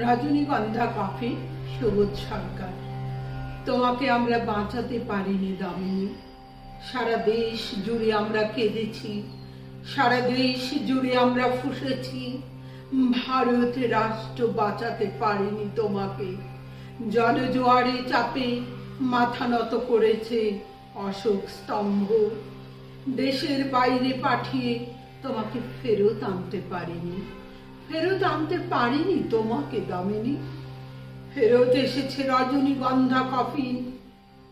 রজনীগন্ধা কফি, সুবোধ সরকার। তোমাকে আমরা বাঁচাতে পারিনি দামিনী। সারা দেশ জুড়ে আমরা কেঁদেছি, সারা দেশ জুড়ে আমরা ফুঁসেছি। ভারত রাষ্ট্র বাঁচাতে পারেনি তোমাকে। জনজোয়ারে চাপে মাথা নত করেছে অশোক স্তম্ভ। দেশের বাইরে পাঠিয়ে তোমাকে ফেরত আনতে পারিনি, ফেরত আনতে পারিনি তোমাকে দামিনী। ফেরত এসেছে রজনীগন্ধা কফি,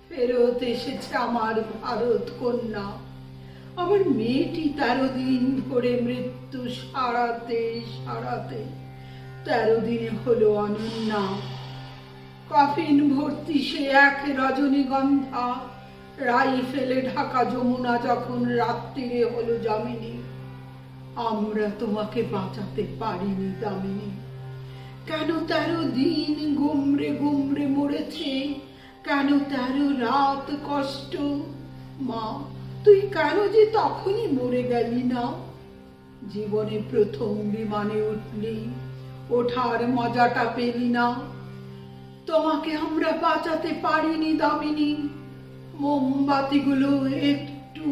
ফেরত এসেছে আমার ভারত কন্যা। আমার মেয়েটি 13 দিন ধরে মৃত্যু সারাতে সারাতে 13 দিনে হলো অনন্যা। কফিন ভর্তি সে এক রজনীগন্ধা রাইফেলে ঢাকা যমুনা যখন রাত্রিরে হলো যামিনী। আমরা তোমাকে বাঁচাতে পারিনি দামিনী। কেন 13 দিন গুমরে গুমরে মরেছে, কেন 13 রাত কষ্ট? মা, তুই কেন যে তখনই মরে গেলি না? জীবনে প্রথম বিমানে উঠলি, ওঠার মজাটা পেলি না। তোমাকে আমরা বাঁচাতে পারিনি দামিনী। মোমবাতিগুলো একটু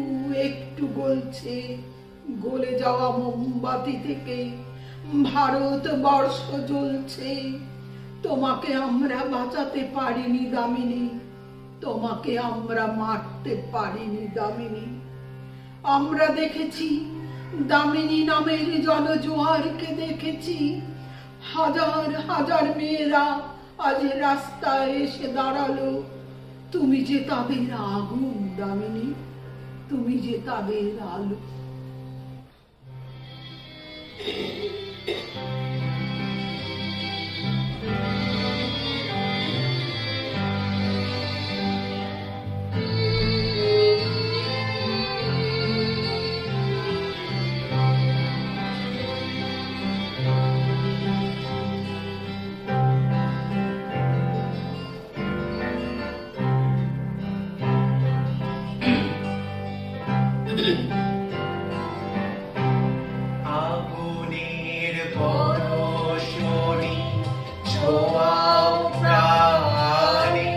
একটু গলছে, গলে যাওয়া মোমবাতি থেকে ভারতবর্ষ জ্বলছে। তোমাকে আমরা বাঁচাতে পারিনি দামিনী, তোমাকে আমরা মারতে পারিনি দামিনী। আমরা দেখেছি দামিনী নামের জনজোয়ারকে দেখেছি। হাজার হাজার মেয়েরা আজ রাস্তায় এসে দাঁড়ালো। তুমি যে তাদের আগুন দামিনী, তুমি যে তাদের আলো। আগুনের পরশমণি ছোঁয়াও প্রাণে,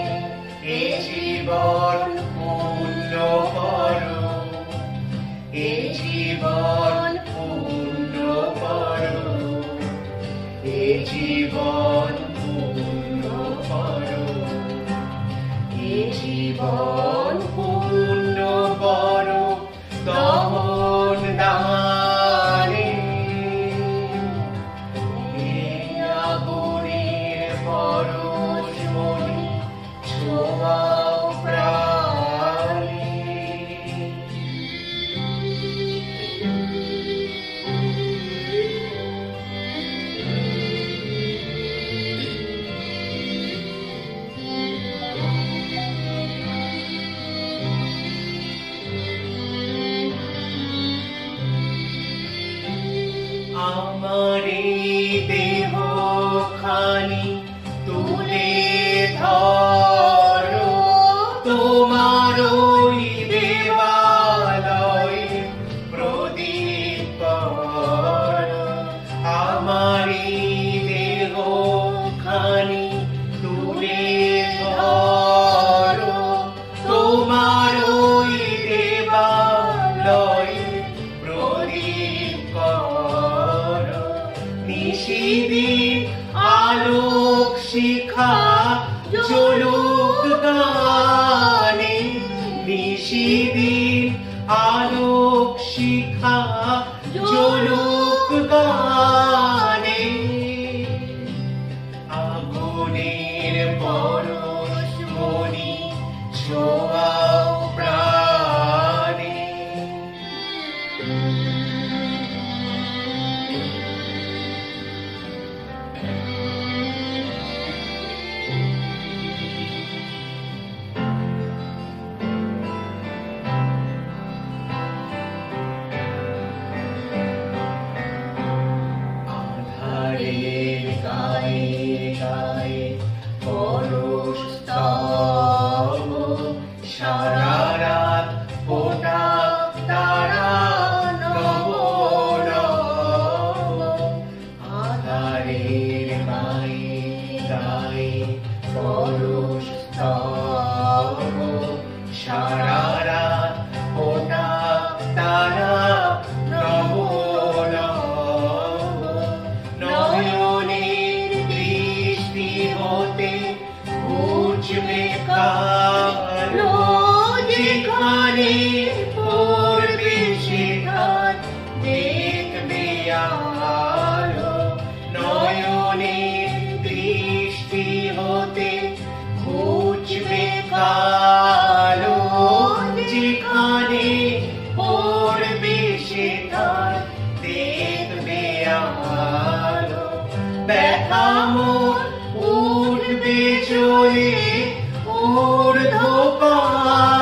এ জীবন পূর্ণ করো, এ জীবন পূর্ণ করো, এ জীবন পূর্ণ করো, এ জীবন পূর্ণ করো দহন দানে। এই আগুনের পরশমণি ছোঁয়াও প্রাণে। আমার এই দেহ খানি তুলে ধরো, তোমার ওই দেবালয়ে প্রদীপ করো। আমার এই দেহ খানি তুলে ধরো, তোমার ওই দেবালয়ে প্রদীপ করো। নিশিদিন আলোক শিখা জ্বলুক গানে, নিশিদিন আলোক শিখা জ্বলুক গানে। আগুনের পরশমণি ছোঁয়াও প্রাণে। আধারের গায়ে গায়ে পরশস্তব, সারা রাত ফোটা তারা নব নব। আধারের গায়ে চলে ঊর্ধ্বপানে